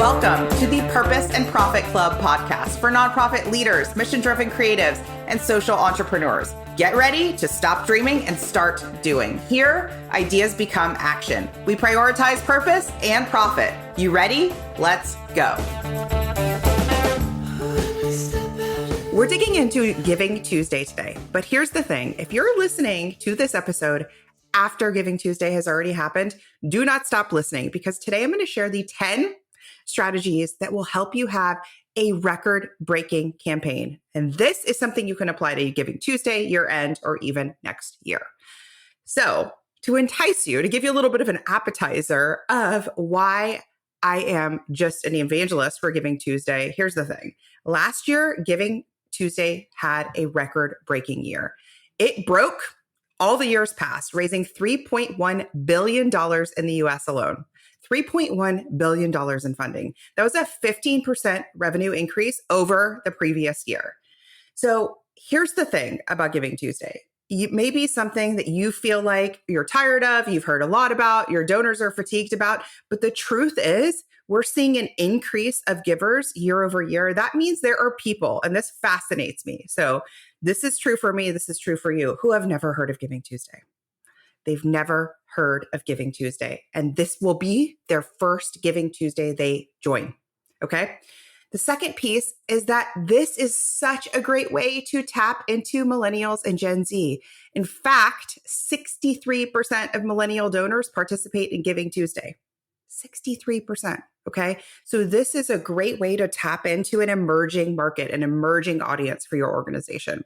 Welcome to the Purpose and Profit Club podcast for nonprofit leaders, mission-driven creatives, and social entrepreneurs. Get ready to stop dreaming and start doing. Here, ideas become action. We prioritize purpose and profit. You ready? Let's go. We're digging into Giving Tuesday today, but here's the thing. If you're listening to this episode after Giving Tuesday has already happened, do not stop listening, because today I'm going to share the 10 strategies that will help you have a record-breaking campaign. And this is something you can apply to Giving Tuesday, year end, or even next year. So to entice you, to give you a little bit of an appetizer of why I am just an evangelist for Giving Tuesday, here's the thing. Last year, Giving Tuesday had a record-breaking year. It broke all the years past, raising $3.1 billion in the US alone. $3.1 billion in funding. That was a 15% revenue increase over the previous year. So here's the thing about Giving Tuesday. It may be something that you feel like you're tired of, you've heard a lot about, your donors are fatigued about, but the truth is we're seeing an increase of givers year over year. That means there are people, and this fascinates me. So this is true for me, this is true for you, who have never heard of Giving Tuesday. They've never heard of Giving Tuesday, and this will be their first Giving Tuesday they join, okay? The second piece is that this is such a great way to tap into millennials and Gen Z. In fact, 63% of millennial donors participate in Giving Tuesday. 63%, okay? So this is a great way to tap into an emerging market, an emerging audience for your organization,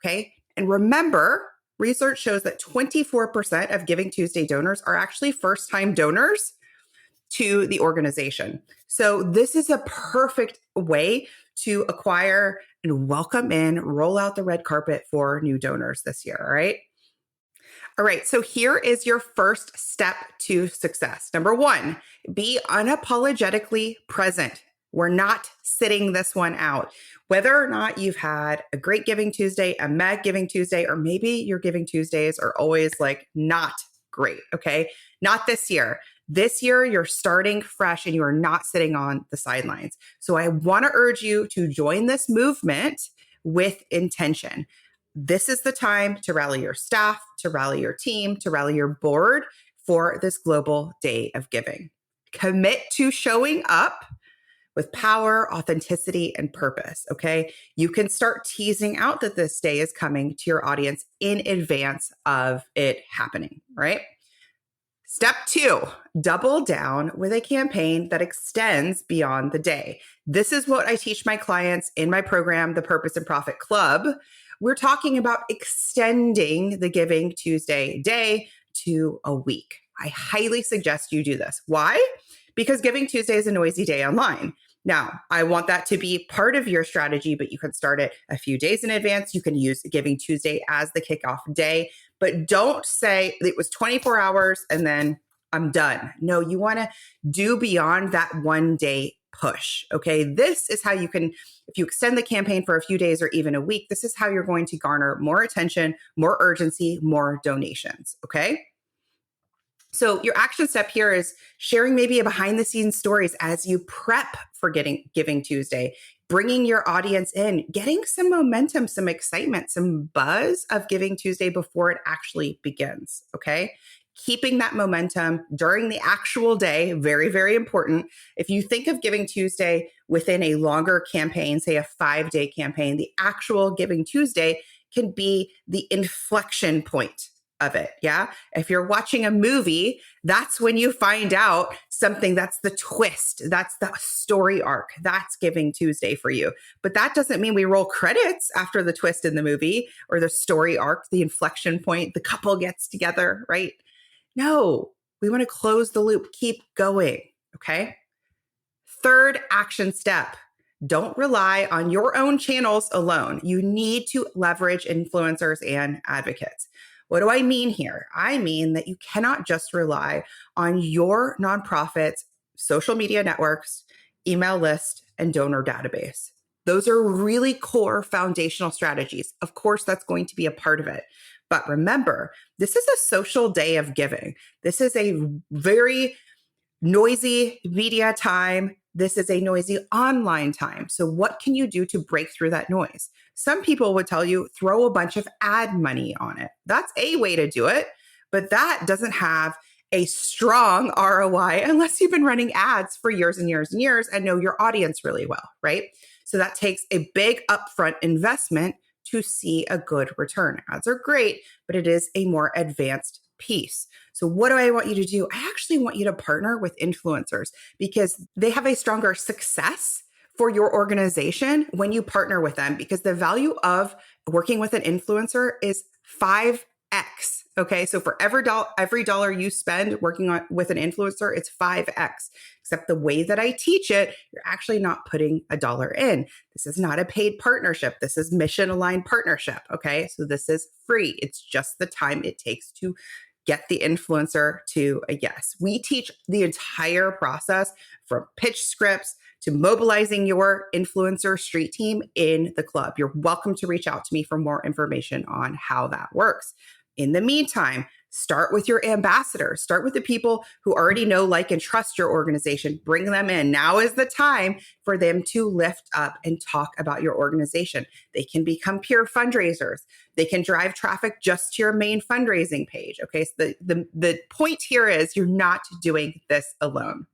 okay? And remember, research shows that 24% of Giving Tuesday donors are actually first-time donors to the organization. So this is a perfect way to acquire and welcome in, roll out the red carpet for new donors this year, all right? All right, so here is your first step to success. Number one, be unapologetically present. We're not sitting this one out. Whether or not you've had a great Giving Tuesday, a Meg Giving Tuesday, or maybe your Giving Tuesdays are always like not great, okay? Not this year. This year, you're starting fresh and you are not sitting on the sidelines. So I want to urge you to join this movement with intention. This is the time to rally your staff, to rally your team, to rally your board for this global day of giving. Commit to showing up with power, authenticity, and purpose, okay? You can start teasing out that this day is coming to your audience in advance of it happening, right? Step two, double down with a campaign that extends beyond the day. This is what I teach my clients in my program, the Purpose and Profit Club. We're talking about extending the Giving Tuesday day to a week. I highly suggest you do this. Why? Because Giving Tuesday is a noisy day online. Now, I want that to be part of your strategy, but you can start it a few days in advance. You can use Giving Tuesday as the kickoff day, but don't say it was 24 hours and then I'm done. No, you want to do beyond that 1 day push. Okay. This is how you can, if you extend the campaign for a few days or even a week, this is how you're going to garner more attention, more urgency, more donations. Okay. So your action step here is sharing maybe a behind the scenes stories as you prep for Giving Tuesday, bringing your audience in, getting some momentum, some excitement, some buzz of Giving Tuesday before it actually begins, okay? Keeping that momentum during the actual day, very, very important. If you think of Giving Tuesday within a longer campaign, say a 5-day campaign, the actual Giving Tuesday can be the inflection point of it. Yeah. If you're watching a movie, that's when you find out something, that's the twist. That's the story arc. That's Giving Tuesday for you. But that doesn't mean we roll credits after the twist in the movie or the story arc, the inflection point, the couple gets together, right? No, we want to close the loop, keep going. Okay. Third action step. Don't rely on your own channels alone. You need to leverage influencers and advocates. What do I mean here? I mean that you cannot just rely on your nonprofit's social media networks, email list, and donor database. Those are really core foundational strategies. Of course, that's going to be a part of it. But remember, this is a social day of giving. This is a very noisy media time. This is a noisy online time. So what can you do to break through that noise? Some people would tell you throw a bunch of ad money on it. That's a way to do it, but that doesn't have a strong ROI unless you've been running ads for years and years and years and know your audience really well, right? So that takes a big upfront investment to see a good return. Ads are great, but it is a more advanced piece. So what do I want you to do? I actually want you to partner with influencers because they have a stronger success for your organization when you partner with them, because the value of working with an influencer is 5x. Okay. So for every dollar you spend working with an influencer, it's 5x. Except the way that I teach it, you're actually not putting a dollar in. This is not a paid partnership. This is mission aligned partnership. Okay. So this is free. It's just the time it takes to get the influencer to a yes. We teach the entire process from pitch scripts to mobilizing your influencer street team in the club. You're welcome to reach out to me for more information on how that works. In the meantime, start with your ambassadors. Start with the people who already know, like, and trust your organization. Bring them in. Now is the time for them to lift up and talk about your organization. They can become peer fundraisers. They can drive traffic just to your main fundraising page. Okay, so the point here is you're not doing this alone.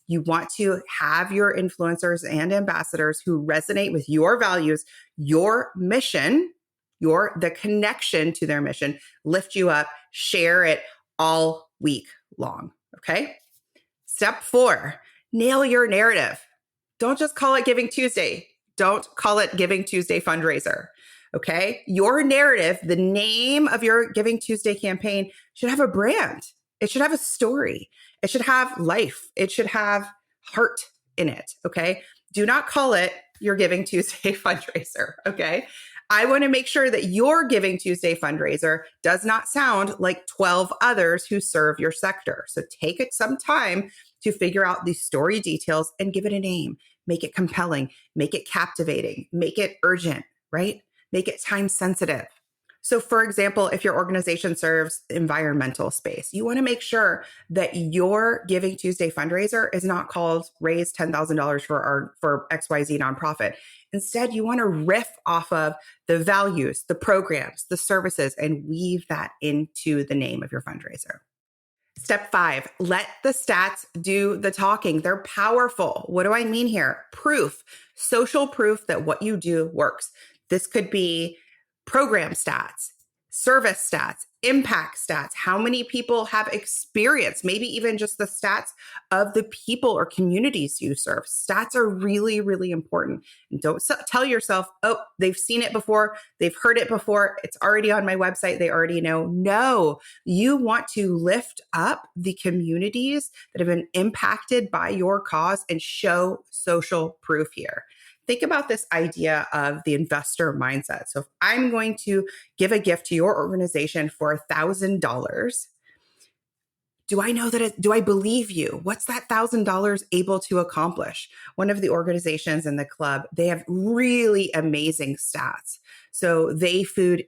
You want to have your influencers and ambassadors who resonate with your values, your mission, the connection to their mission, lift you up, share it all week long. Okay. Step 4, nail your narrative. Don't just call it Giving Tuesday. Don't call it Giving Tuesday fundraiser. Okay. Your narrative, the name of your Giving Tuesday campaign should have a brand. It should have a story. It should have life. It should have heart in it. Okay. Do not call it your Giving Tuesday fundraiser. Okay. I want to make sure that your Giving Tuesday fundraiser does not sound like 12 others who serve your sector. So take it some time to figure out the story details and give it a name. Make it compelling, make it captivating, make it urgent, right? Make it time sensitive. So for example, if your organization serves environmental space, you want to make sure that your Giving Tuesday fundraiser is not called raise $10,000 for XYZ nonprofit. Instead, you want to riff off of the values, the programs, the services, and weave that into the name of your fundraiser. Step 5, let the stats do the talking. They're powerful. What do I mean here? Proof, social proof that what you do works. This could be program stats, service stats, impact stats, how many people have experience, maybe even just the stats of the people or communities you serve. Stats are really, really important. And don't tell yourself, oh, they've seen it before, they've heard it before, it's already on my website, they already know. No, you want to lift up the communities that have been impacted by your cause and show social proof here. Think about this idea of the investor mindset. So if I'm going to give a gift to your organization for $1,000, do I know that do I believe you? What's that $1,000 able to accomplish? One of the organizations in the club, they have really amazing stats. So they feed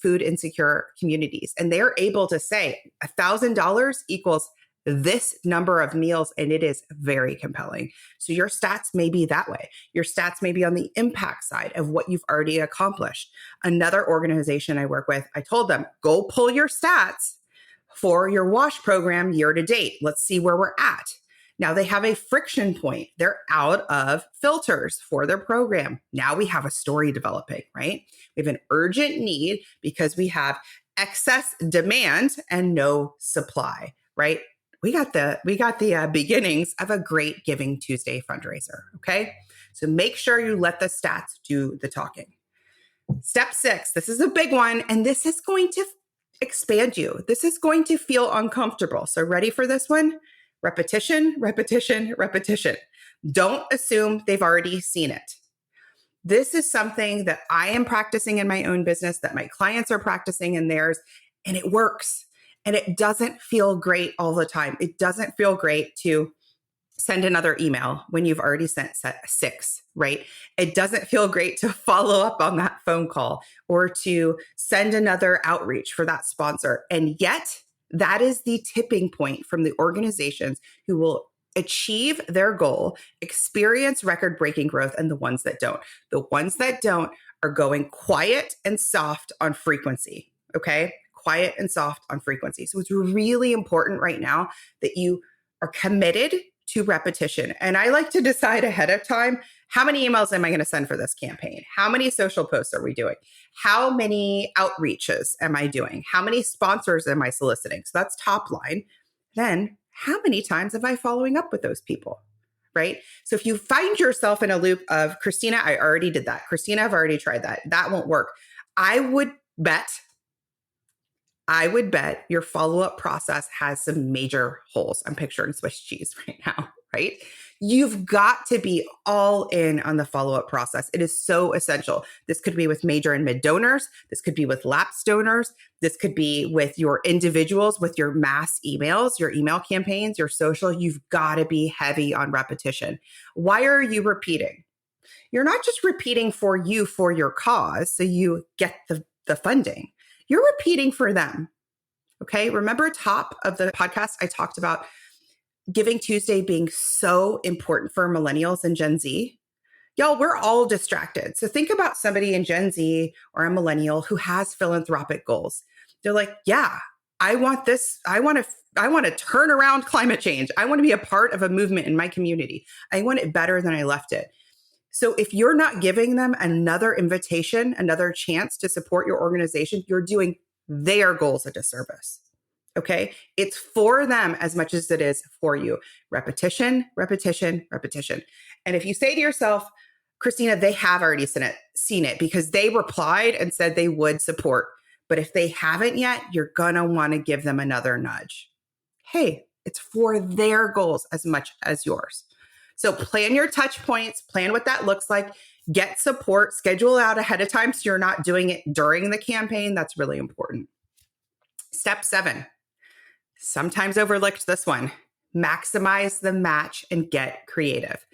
food insecure communities, and they're able to say $1,000 equals this number of meals, and it is very compelling. So your stats may be that way. Your stats may be on the impact side of what you've already accomplished. Another organization I work with, I told them, go pull your stats for your WASH program year to date. Let's see where we're at. Now they have a friction point. They're out of filters for their program. Now we have a story developing, right? We have an urgent need because we have excess demand and no supply, right? We got the beginnings of a great Giving Tuesday fundraiser. Okay. So make sure you let the stats do the talking. Step 6, this is a big one, and this is going to expand you. This is going to feel uncomfortable. So ready for this one? Repetition, repetition, repetition. Don't assume they've already seen it. This is something that I am practicing in my own business, that my clients are practicing in theirs, and it works. And it doesn't feel great all the time. It doesn't feel great to send another email when you've already sent 6, right? It doesn't feel great to follow up on that phone call or to send another outreach for that sponsor. And yet, that is the tipping point from the organizations who will achieve their goal, experience record-breaking growth, and the ones that don't. The ones that don't are going quiet and soft on frequency, okay? Quiet and soft on frequency. So it's really important right now that you are committed to repetition. And I like to decide ahead of time, how many emails am I going to send for this campaign? How many social posts are we doing? How many outreaches am I doing? How many sponsors am I soliciting? So that's top line. Then how many times am I following up with those people? Right? So if you find yourself in a loop of, Christina, I already did that. Christina, I've already tried that. That won't work. I would bet your follow-up process has some major holes. I'm picturing Swiss cheese right now, right? You've got to be all in on the follow-up process. It is so essential. This could be with major and mid donors. This could be with lapsed donors. This could be with your individuals, with your mass emails, your email campaigns, your social. You've got to be heavy on repetition. Why are you repeating? You're not just repeating for you, for your cause, so you get the funding. You're repeating for them. Okay. Remember, top of the podcast, I talked about Giving Tuesday being so important for millennials and Gen Z. Y'all, we're all distracted. So think about somebody in Gen Z or a millennial who has philanthropic goals. They're like, yeah, I want this. I want to turn around climate change. I want to be a part of a movement in my community. I want it better than I left it. So if you're not giving them another invitation, another chance to support your organization, you're doing their goals a disservice. Okay. It's for them as much as it is for you. Repetition, repetition, repetition. And if you say to yourself, Christina, they have already seen it because they replied and said they would support. But if they haven't yet, you're going to want to give them another nudge. Hey, it's for their goals as much as yours. So plan your touch points, plan what that looks like, get support, schedule out ahead of time so you're not doing it during the campaign. That's really important. Step 7. Sometimes overlooked this one, maximize the match and get creative.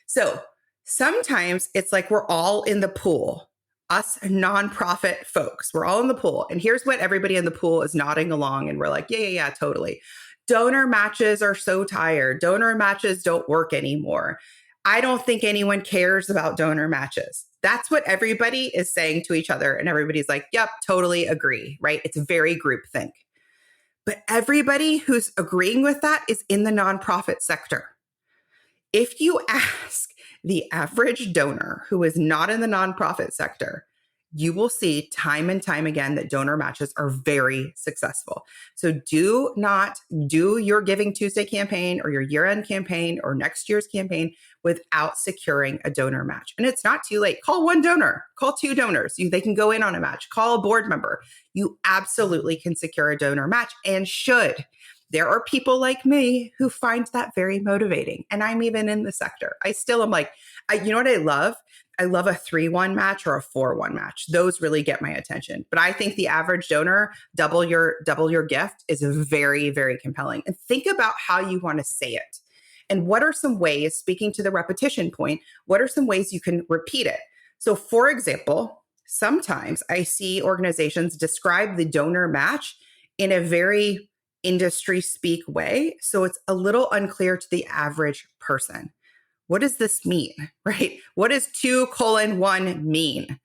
So sometimes it's like we're all in the pool, us nonprofit folks, we're all in the pool. And here's what everybody in the pool is nodding along. And we're like, yeah, totally. Donor matches are so tired. Donor matches don't work anymore. I don't think anyone cares about donor matches. That's what everybody is saying to each other. And everybody's like, yep, totally agree, right? It's very groupthink. But everybody who's agreeing with that is in the nonprofit sector. If you ask the average donor who is not in the nonprofit sector, you will see time and time again that donor matches are very successful. So do not do your Giving Tuesday campaign or your year-end campaign or next year's campaign without securing a donor match. And it's not too late. Call one donor, call 2 donors. They can go in on a match, call a board member. You absolutely can secure a donor match and should. There are people like me who find that very motivating. And I'm even in the sector. I still am like, you know what I love? I love a 3-1 match or a 4-1 match. Those really get my attention. But I think the average donor, double your gift is very, very compelling. And think about how you want to say it. And what are some ways, speaking to the repetition point, what are some ways you can repeat it? So for example, sometimes I see organizations describe the donor match in a very industry speak way. So it's a little unclear to the average person. What does this mean, right? What does 2:1 mean?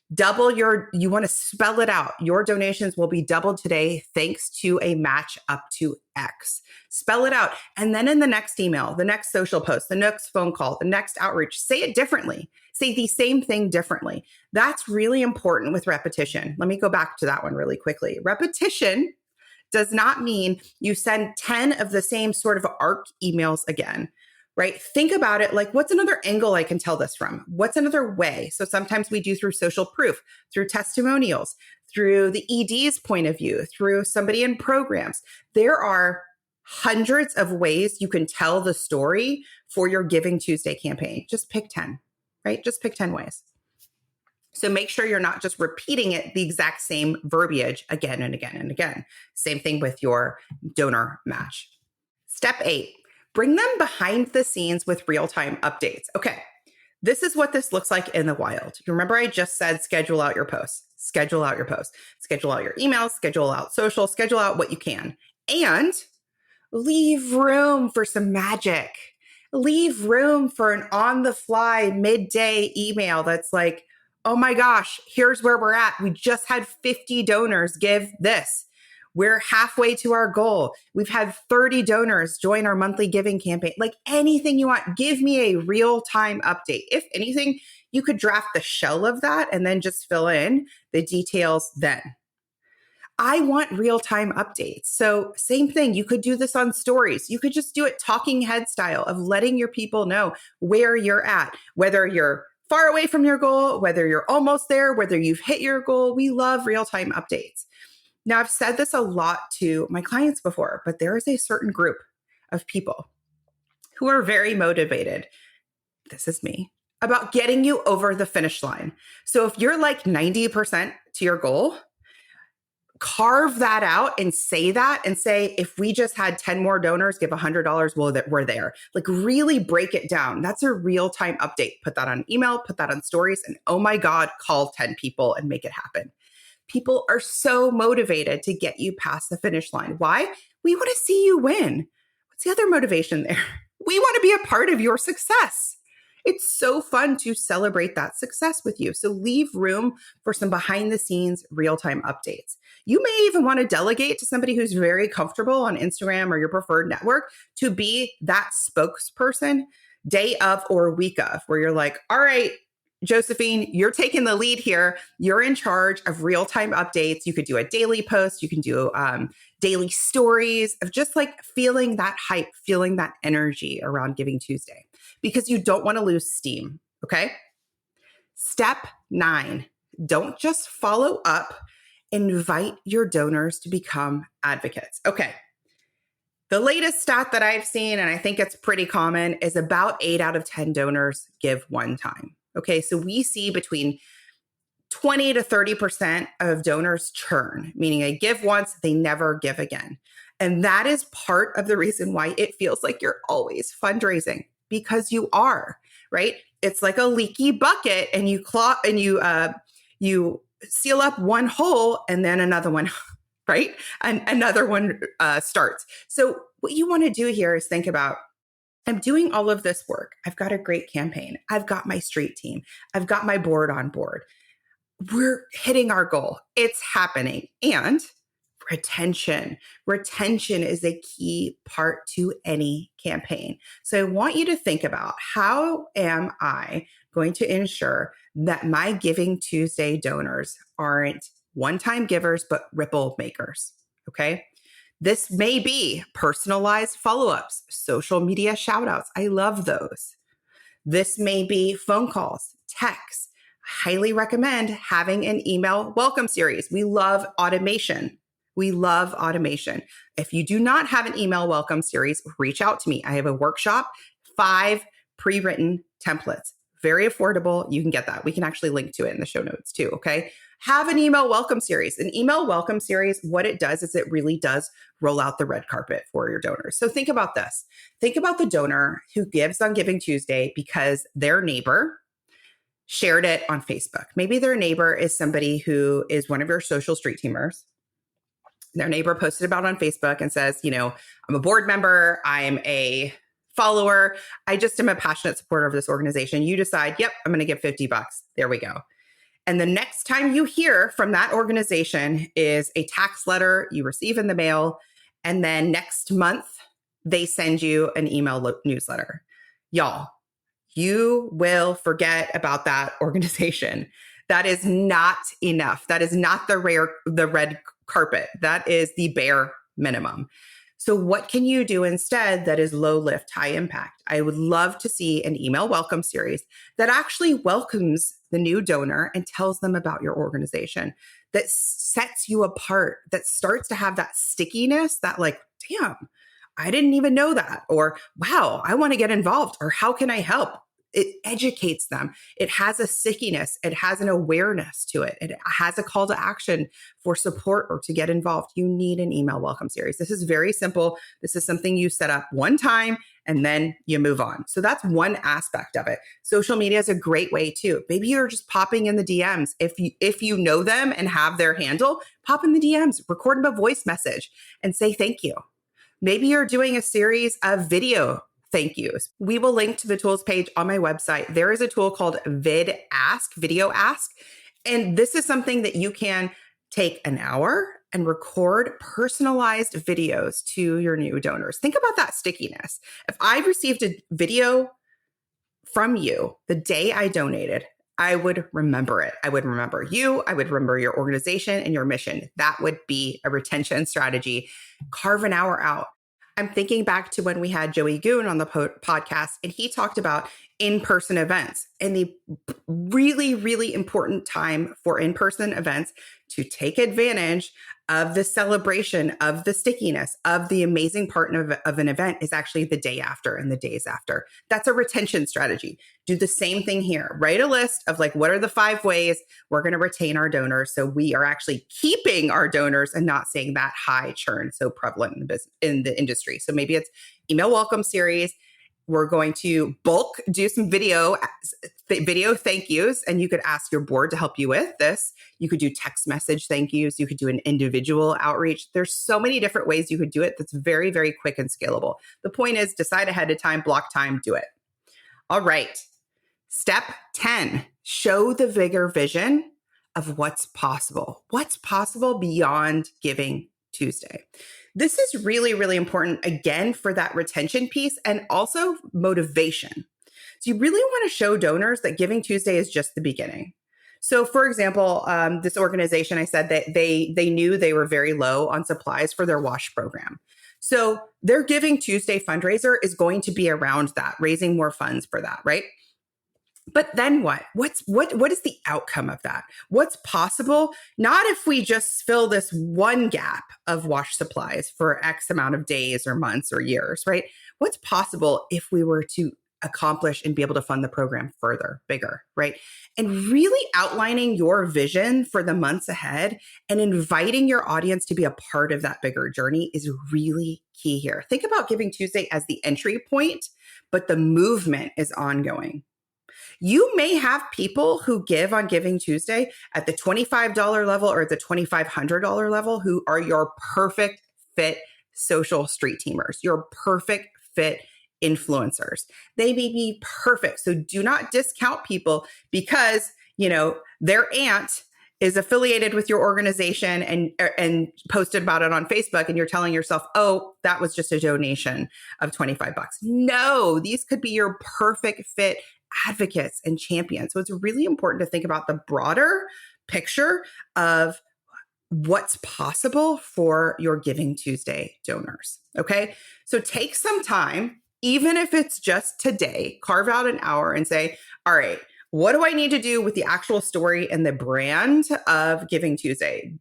You want to spell it out. Your donations will be doubled today thanks to a match up to X. Spell it out. And then in the next email, the next social post, the next phone call, the next outreach, say it differently. Say the same thing differently. That's really important with repetition. Let me go back to that one really quickly. Repetition does not mean you send 10 of the same sort of ARC emails again. Right? Think about it like, what's another angle I can tell this from? What's another way? So sometimes we do through social proof, through testimonials, through the ED's point of view, through somebody in programs. There are hundreds of ways you can tell the story for your Giving Tuesday campaign. Just pick 10, right? Just pick 10 ways. So make sure you're not just repeating it, the exact same verbiage again and again and again. Same thing with your donor match. Step 8. Bring them behind the scenes with real-time updates. Okay, this is what this looks like in the wild. You remember I just said schedule out your posts, schedule out your posts, schedule out your emails, schedule out social, schedule out what you can. And Leave room for some magic. Leave room for an on the fly midday email that's like, oh my gosh, here's where we're at. We just had 50 donors give this. We're halfway to our goal. We've had 30 donors join our monthly giving campaign. Like anything you want, give me a real time update. If anything, you could draft the shell of that and then just fill in the details then. I want real time updates. So, same thing. You could do this on stories. You could just do it talking head style of letting your people know where you're at, whether you're far away from your goal, whether you're almost there, whether you've hit your goal. We love real time updates. Now, I've said this a lot to my clients before, but there is a certain group of people who are very motivated. This is me about getting you over the finish line. So, if you're like 90% to your goal, carve that out and say, if we just had 10 more donors give $100, well, that we're there. Like really break it down. That's a real-time update. Put that on email, put that on stories, and oh my God, call 10 people and make it happen. People are so motivated to get you past the finish line. Why? We want to see you win. What's the other motivation there? We want to be a part of your success. It's so fun to celebrate that success with you. So leave room for some behind the scenes real-time updates. You may even want to delegate to somebody who's very comfortable on Instagram or your preferred network to be that spokesperson day of or week of, where you're like, all right, Josephine, you're taking the lead here. You're in charge of real-time updates. You could do a daily post. You can do daily stories of just like feeling that hype, feeling that energy around Giving Tuesday, because you don't want to lose steam. Okay. Step 9, don't just follow up. Invite your donors to become advocates. Okay. The latest stat that I've seen, and I think it's pretty common, is about 8 out of 10 donors give one time. Okay. So we see between 20 to 30% of donors churn, meaning they give once, they never give again. And that is part of the reason why it feels like you're always fundraising, because you are, right? It's like a leaky bucket and you seal up one hole and then another one, right? And another one starts. So what you want to do here is think about, I'm doing all of this work. I've got a great campaign. I've got my street team. I've got my board on board. We're hitting our goal. It's happening. And retention. Retention is a key part to any campaign. So I want you to think about, how am I going to ensure that my Giving Tuesday donors aren't one-time givers, but ripple makers? Okay. This may be personalized follow-ups, social media shout-outs. I love those. This may be phone calls, texts. Highly recommend having an email welcome series. We love automation. We love automation. If you do not have an email welcome series, reach out to me. I have a workshop, 5 pre-written templates. Very affordable. You can get that. We can actually link to it in the show notes too, okay? Have an email welcome series. An email welcome series, what it does is it really does roll out the red carpet for your donors. So think about this. Think about the donor who gives on Giving Tuesday because their neighbor shared it on Facebook. Maybe their neighbor is somebody who is one of your social street teamers. Their neighbor posted about it on Facebook and says, I'm a board member. I'm a follower. I just am a passionate supporter of this organization. You decide, yep, I'm going to give $50. There we go. And the next time you hear from that organization is a tax letter you receive in the mail. And then next month, they send you an email newsletter. Y'all, you will forget about that organization. That is not enough. That is not the red carpet. That is the bare minimum. So what can you do instead that is low lift, high impact? I would love to see an email welcome series that actually welcomes the new donor and tells them about your organization, that sets you apart, that starts to have that stickiness, that like, damn, I didn't even know that. Or, wow, I want to get involved. Or how can I help? It educates them. It has a stickiness. It has an awareness to it. It has a call to action for support or to get involved. You need an email welcome series. This is very simple. This is something you set up one time and then you move on. So that's one aspect of it. Social media is a great way too. Maybe you're just popping in the DMs. If you know them and have their handle, pop in the DMs, record them a voice message and say thank you. Maybe you're doing a series of video thank yous. We will link to the tools page on my website. There is a tool called Video Ask. And this is something that you can take an hour and record personalized videos to your new donors. Think about that stickiness. If I received a video from you the day I donated, I would remember it. I would remember you. I would remember your organization and your mission. That would be a retention strategy. Carve an hour out. I'm thinking back to when we had Joey Goon on the podcast, and he talked about in-person events and the really, really important time for in-person events to take advantage of the celebration, of the stickiness, of the amazing part of an event is actually the day after and the days after. That's a retention strategy. Do the same thing here. Write a list of like, what are the 5 ways we're going to retain our donors so we are actually keeping our donors and not seeing that high churn so prevalent in the business, in the industry. So maybe it's email welcome series. We're going to bulk do some video thank yous, and you could ask your board to help you with this. You could do text message thank yous. You could do an individual outreach. There's so many different ways you could do it that's very, very quick and scalable. The point is decide ahead of time, block time, do it. All right. Step 10, show the bigger vision of what's possible. What's possible beyond Giving Tuesday. This is really, really important, again, for that retention piece and also motivation. So you really want to show donors that Giving Tuesday is just the beginning. So for example, this organization, I said that they knew they were very low on supplies for their wash program. So their Giving Tuesday fundraiser is going to be around that, raising more funds for that, right? But then what? What is the outcome of that? What's possible? Not if we just fill this one gap of wash supplies for X amount of days or months or years, right? What's possible if we were to accomplish and be able to fund the program further, bigger, right? And really outlining your vision for the months ahead and inviting your audience to be a part of that bigger journey is really key here. Think about Giving Tuesday as the entry point, but the movement is ongoing. You may have people who give on Giving Tuesday at the $25 level or at the $2,500 level who are your perfect fit social street teamers, your perfect fit influencers. They may be perfect. So do not discount people because, their aunt is affiliated with your organization and posted about it on Facebook, and you're telling yourself, oh, that was just a donation of $25. No, these could be your perfect fit advocates and champions. So it's really important to think about the broader picture of what's possible for your Giving Tuesday donors. Okay. So take some time, even if it's just today, carve out an hour and say, all right, what do I need to do with the actual story and the brand of Giving Tuesday?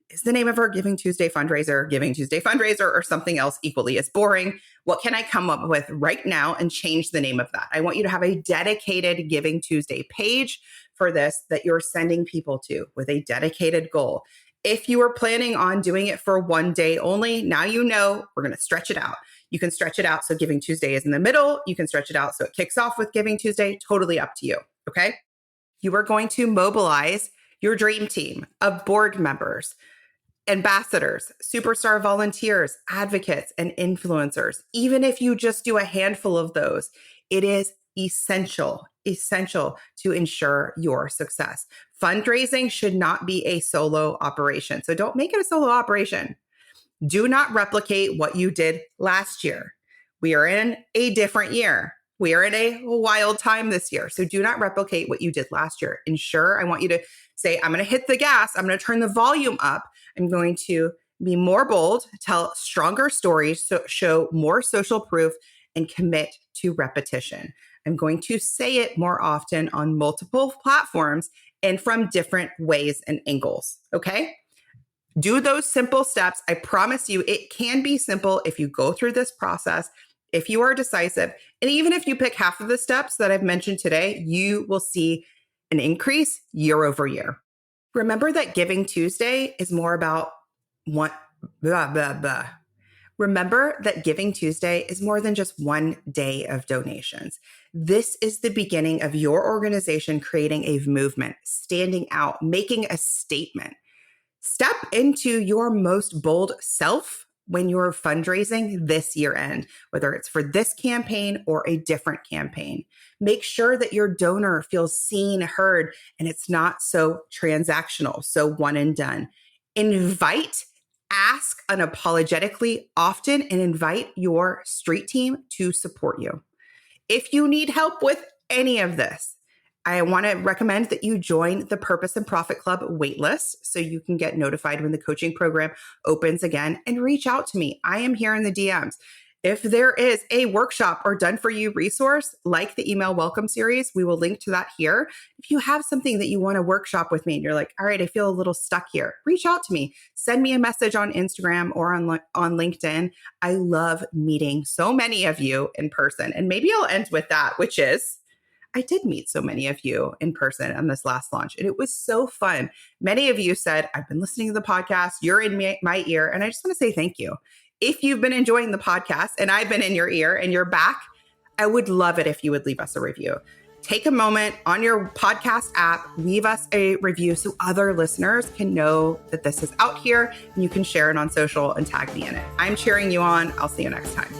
Is the name of our Giving Tuesday fundraiser, or something else equally as boring? What can I come up with right now and change the name of that? I want you to have a dedicated Giving Tuesday page for this that you're sending people to with a dedicated goal. If you are planning on doing it for one day only, now you know we're going to stretch it out. You can stretch it out so Giving Tuesday is in the middle. You can stretch it out so it kicks off with Giving Tuesday. Totally up to you. Okay. You are going to mobilize your dream team of board members, ambassadors, superstar volunteers, advocates, and influencers. Even if you just do a handful of those, it is essential to ensure your success. Fundraising should not be a solo operation. So don't make it a solo operation. Do not replicate what you did last year. We are in a different year. We are in a wild time this year. So do not replicate what you did last year. I want you to say, I'm going to hit the gas. I'm going to turn the volume up. I'm going to be more bold, tell stronger stories, show more social proof, and commit to repetition. I'm going to say it more often on multiple platforms and from different ways and angles. Okay? Do those simple steps. I promise you, it can be simple if you go through this process, if you are decisive, and even if you pick half of the steps that I've mentioned today, you will see an increase year over year. Remember that Giving Tuesday is more about Remember that Giving Tuesday is more than just one day of donations. This is the beginning of your organization creating a movement, standing out, making a statement. Step into your most bold self when you're fundraising this year end, whether it's for this campaign or a different campaign. Make sure that your donor feels seen, heard, and it's not so transactional, so one and done. Invite, ask unapologetically often, and invite your street team to support you. If you need help with any of this, I want to recommend that you join the Purpose and Profit Club waitlist so you can get notified when the coaching program opens again, and reach out to me. I am here in the DMs. If there is a workshop or done for you resource like the email welcome series, we will link to that here. If you have something that you want to workshop with me and you're like, all right, I feel a little stuck here, reach out to me. Send me a message on Instagram or on LinkedIn. I love meeting so many of you in person. And maybe I'll end with that, which is, I did meet so many of you in person on this last launch, and it was so fun. Many of you said, I've been listening to the podcast, you're in my ear, and I just want to say thank you. If you've been enjoying the podcast and I've been in your ear and you're back, I would love it if you would leave us a review. Take a moment on your podcast app, leave us a review so other listeners can know that this is out here, and you can share it on social and tag me in it. I'm cheering you on. I'll see you next time.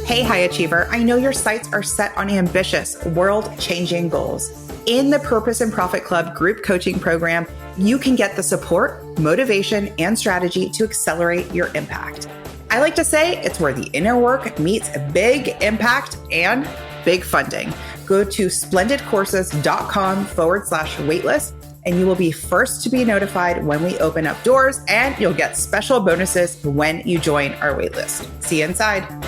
Hey, high achiever. I know your sights are set on ambitious, world-changing goals. In the Purpose and Profit Club group coaching program, you can get the support, motivation, and strategy to accelerate your impact. I like to say it's where the inner work meets big impact and big funding. Go to splendidcourses.com/waitlist, and you will be first to be notified when we open up doors, and you'll get special bonuses when you join our waitlist. See you inside.